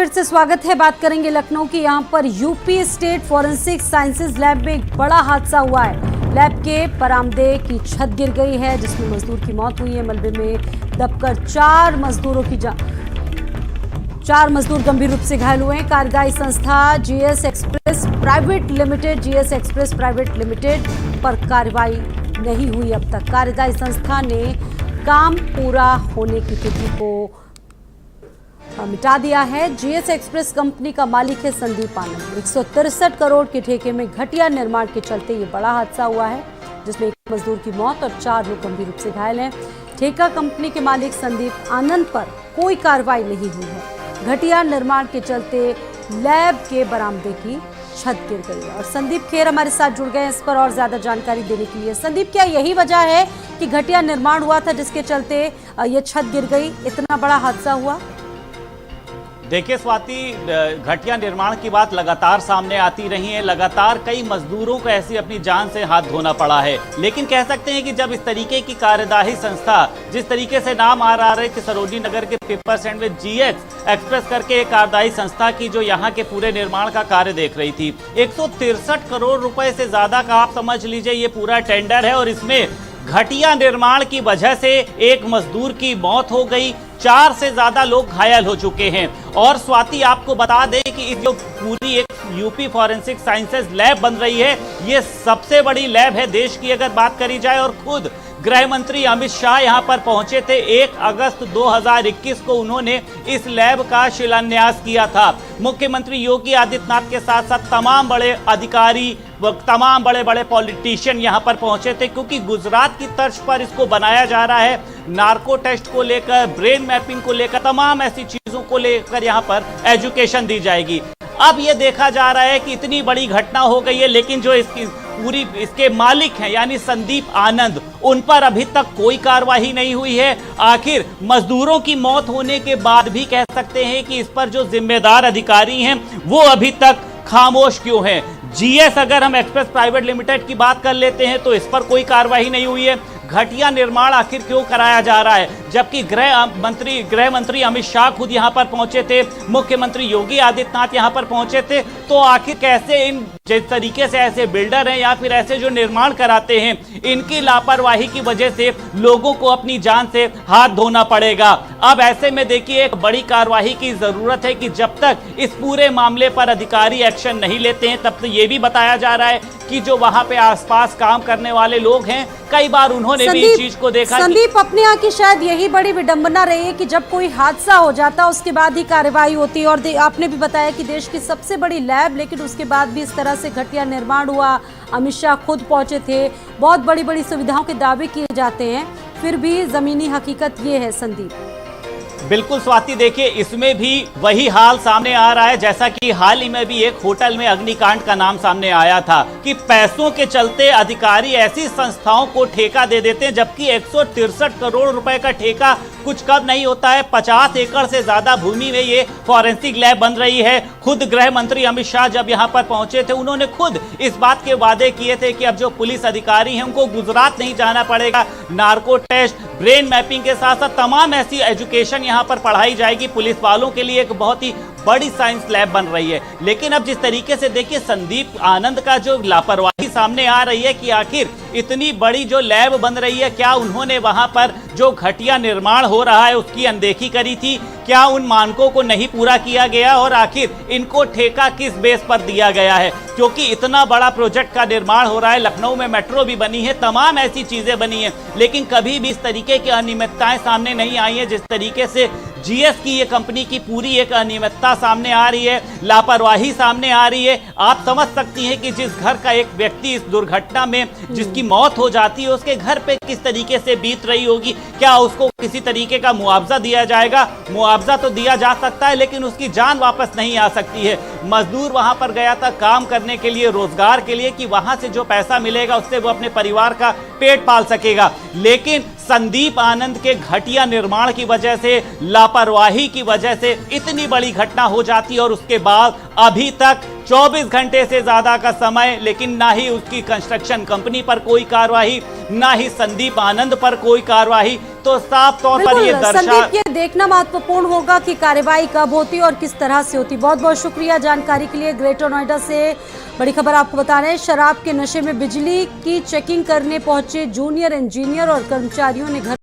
फिर से स्वागत है। बात करेंगे लखनऊ की। यहां पर UP state forensic sciences lab में एक बड़ा हादसा हुआ है। लैब के बरामदे की छत गिर गई है, जिसमें मजदूर की मौत हुई है। मलबे में दबकर चार मजदूर गंभीर रूप से घायल हुए हैं। कार्यदायी संस्था जीएस एक्सप्रेस प्राइवेट लिमिटेड पर कार्रवाई नहीं हुई। अब तक कार्यदायी संस्था ने काम पूरा होने की तिथि को मिटा दिया है। जीएस एक्सप्रेस कंपनी का मालिक है संदीप आनंद। 163 करोड़ के ठेके में घटिया निर्माण के चलते ये बड़ा हादसा हुआ है, जिसमें एक मजदूर की मौत और 4 लोग गंभीर रूप से घायल हैं। ठेका कंपनी के मालिक संदीप आनंद पर कोई कार्रवाई नहीं हुई है। घटिया निर्माण के चलते लैब के बरामदे की छत गिर गई है। और संदीप खेर हमारे साथ जुड़ गए इस पर और ज्यादा जानकारी देने के लिए। संदीप, क्या यही वजह है कि घटिया निर्माण हुआ था जिसके चलते ये छत गिर गई, इतना बड़ा हादसा हुआ? देखिए स्वाति, घटिया निर्माण की बात लगातार सामने आती रही है। लगातार कई मजदूरों को ऐसी अपनी जान से हाथ धोना पड़ा है। लेकिन कह सकते हैं कि जब इस तरीके की कार्यदायी संस्था, जिस तरीके से नाम आ रहा है कि सरोजनी नगर के पेपर्स एंड में जीएस एक्सप्रेस करके एक कार्यदायी संस्था की जो यहाँ के पूरे निर्माण का कार्य देख रही थी, 163 करोड़ रुपए से ज्यादा का आप समझ लीजिए ये पूरा टेंडर है। और इसमें घटिया निर्माण की वजह से एक मजदूर की मौत हो गई, 4 से ज्यादा लोग घायल हो चुके हैं। और स्वाति, आपको बता दें कि इस जो पूरी एक यूपी फॉरेंसिक साइंसेज लैब बन रही है, ये सबसे बड़ी लैब है देश की अगर बात करी जाए। और खुद गृह मंत्री अमित शाह यहां पर पहुंचे थे। 1 अगस्त 2021 को उन्होंने इस लैब का शिलान्यास किया था। मुख्यमंत्री योगी आदित्यनाथ के साथ साथ तमाम बड़े अधिकारी, तमाम बड़े बड़े पॉलिटिशियन यहां पर पहुंचे थे, क्योंकि गुजरात की तर्ज पर इसको बनाया जा रहा है। नार्को टेस्ट को लेकर, ब्रेन मैपिंग को लेकर, तमाम ऐसी चीजों को लेकर यहां पर एजुकेशन दी जाएगी। अब ये देखा जा रहा है कि इतनी बड़ी घटना हो गई है, लेकिन जो इसके मालिक हैं यानी संदीप आनंद, उन पर अभी तक कोई कार्रवाई नहीं हुई है। आखिर मजदूरों की मौत होने के बाद भी कह सकते हैं कि इस पर जो जिम्मेदार अधिकारी हैं वो अभी तक खामोश क्यों हैं। जीएस, अगर हम एक्सप्रेस प्राइवेट लिमिटेड की बात कर लेते हैं तो इस पर कोई कार्रवाई नहीं हुई है। घटिया निर्माण आखिर क्यों कराया जा रहा है, जबकि गृह मंत्री अमित शाह खुद यहां पर पहुंचे थे, मुख्यमंत्री योगी आदित्यनाथ यहां पर पहुंचे थे। तो आखिर कैसे इन जिस तरीके से ऐसे बिल्डर हैं या फिर ऐसे जो निर्माण कराते हैं, इनकी लापरवाही की वजह से लोगों को अपनी जान से हाथ धोना पड़ेगा। अब ऐसे में देखिए, एक बड़ी कार्रवाई की जरूरत है कि जब तक इस पूरे मामले पर अधिकारी एक्शन नहीं लेते हैं, तब तक ये भी बताया जा रहा है कि जो वहां पे आसपास काम करने वाले लोग हैं, कई बार उन्होंने भी इस चीज को देखा। संदीप, अपने यहाँ की शायद यही बड़ी विडंबना रही है कि जब कोई हादसा हो जाता उसके बाद ही कार्रवाई होती है। और आपने भी बताया कि देश की सबसे बड़ी लैब, लेकिन उसके बाद भी इस तरह से घटिया निर्माण हुआ। अमित शाह खुद पहुंचे थे, बहुत बड़ी बड़ी सुविधाओं के दावे किए जाते हैं, फिर भी जमीनी हकीकत ये है। संदीप, बिल्कुल स्वाति, देखिए इसमें भी वही हाल सामने आ रहा है जैसा कि हाल ही में भी एक होटल में अग्निकांड का नाम सामने आया था कि पैसों के चलते अधिकारी ऐसी संस्थाओं को ठेका दे देते हैं, जबकि 163 करोड़ रुपए का ठेका कुछ कम नहीं होता है। 50 एकड़ से ज्यादा भूमि में ये फॉरेंसिक लैब बन रही है। खुद गृह मंत्री अमित शाह जब यहां पर पहुंचे थे, उन्होंने खुद इस बात के वादे किए थे कि अब जो पुलिस अधिकारी हैं उनको गुजरात नहीं जाना पड़ेगा। नार्को टेस्ट, ब्रेन मैपिंग के साथ साथ तमाम ऐसी एजुकेशन यहां पर पढ़ाई जाएगी। पुलिस वालों के लिए एक बहुत ही बड़ी साइंस लैब बन रही है। लेकिन अब जिस तरीके से देखिए संदीप आनंद का जो लापरवाही सामने आ रही है कि आखिर इतनी बड़ी जो लैब बन रही है, क्या उन्होंने वहां पर जो घटिया निर्माण हो रहा है उसकी अनदेखी करी थी? क्या उन मानकों को नहीं पूरा किया गया? और आखिर इनको ठेका किस बेस पर दिया गया है? क्योंकि इतना बड़ा प्रोजेक्ट का निर्माण हो रहा है, लखनऊ में मेट्रो भी बनी है, तमाम ऐसी चीजें बनी हैं, लेकिन कभी भी इस तरीके की अनियमितताएं सामने नहीं आई है। जिस तरीके से जीएस की ये कंपनी की पूरी एक अनियमितता सामने आ रही है, लापरवाही सामने आ रही है। आप समझ सकती हैं कि जिस घर का एक व्यक्ति इस दुर्घटना में जिसकी मौत हो जाती है, उसके घर पे किस तरीके से बीत रही होगी। क्या उसको किसी तरीके का मुआवजा दिया जाएगा? मुआवजा तो दिया जा सकता है, लेकिन उसकी जान वापस नहीं आ सकती है। मजदूर वहां पर गया था काम करने के लिए, रोजगार के लिए, कि वहां से जो पैसा मिलेगा उससे वो अपने परिवार का पेट पाल सकेगा। लेकिन संदीप आनंद के घटिया निर्माण की वजह से, लापरवाही की वजह से इतनी बड़ी घटना हो जाती है और उसके बाद अभी तक 24 घंटे से ज्यादा का समय, लेकिन ना ही उसकी कंस्ट्रक्शन कंपनी पर कोई कार्रवाई, ना ही संदीप आनंद पर कोई कार्रवाई। तो साफ तौर पर ये संदीप, ये देखना महत्वपूर्ण होगा कि कार्रवाई कब होती और किस तरह से होती। बहुत बहुत शुक्रिया जानकारी के लिए। ग्रेटर नोएडा से बड़ी खबर आपको बता रहे हैं, शराब के नशे में बिजली की चेकिंग करने पहुंचे जूनियर इंजीनियर और कर्मचारियों ने घर